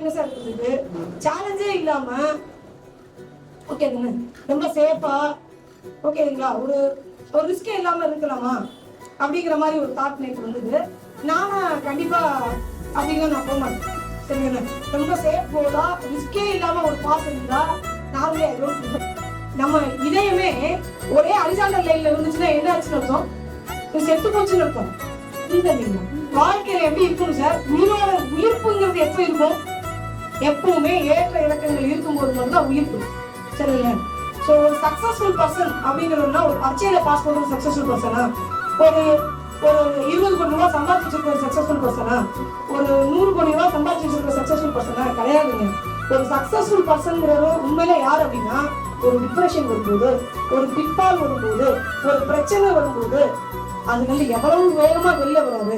ஹாப்பினஸா இருக்கிறதுக்கு சேலஞ்சே இல்லாம ஓகேங்க ரொம்ப சேஃபா ஓகேங்களா ஒரு ரிஸ்கே இல்லாம இருக்கலாமா அப்படிங்கிற மாதிரி ஒரு தாட் எனக்கு வந்தது. நானும் கண்டிப்பா அப்படிங்கிற நான் போக மாட்டேன். சரிங்களா, ரொம்ப சேஃப் போதா ரிஸ்கே இல்லாம ஒரு பாஸ் இருந்தா நாங்களே நம்ம இதயமே ஒரே ஹரிசாண்டல் லைன்ல இருந்துச்சுன்னா என்ன ஆச்சுன்னு அர்த்தம்? செத்து போச்சுன்னு இருக்கும். வாழ்க்கையில எப்படி இருக்கும் சார்? உயிரோட உயிர்ப்புங்கிறது எப்ப இருக்கும்? எப்பவுமே ஏற்ற இலக்கங்கள் இருக்கும்போது மட்டும்தான் உயிர்ப்பு. சரிங்களா, ஸோ ஒரு சக்சஸ்ஃபுல் பர்சன் அப்படிங்கிறதுனா ஒரு பரீட்சையில பாஸ் பண்ற சக்சஸ்ஃபுல் பர்சனா, ஒரு 20 கோடி ரூபாய் சம்பாதிச்சு வச்சிருக்கிற சக்சஸ்ஃபுல் பர்சனா, ஒரு 100 கோடி ரூபாய் சம்பாதிச்சு வச்சிருக்கிற சக்சஸ்ஃபுல் பர்சனா கிடையாதுங்க. ஒரு சக்சஸ்ஃபுல் பர்சன்ங்கிறது உண்மையில யார் அப்படின்னா, ஒரு டிப்ரெஷன் வரும்போது, ஒரு பிட்பால் வரும்போது, ஒரு பிரச்சனை வரும்போது அது எவ்வளவு வேகமா வெளில வராது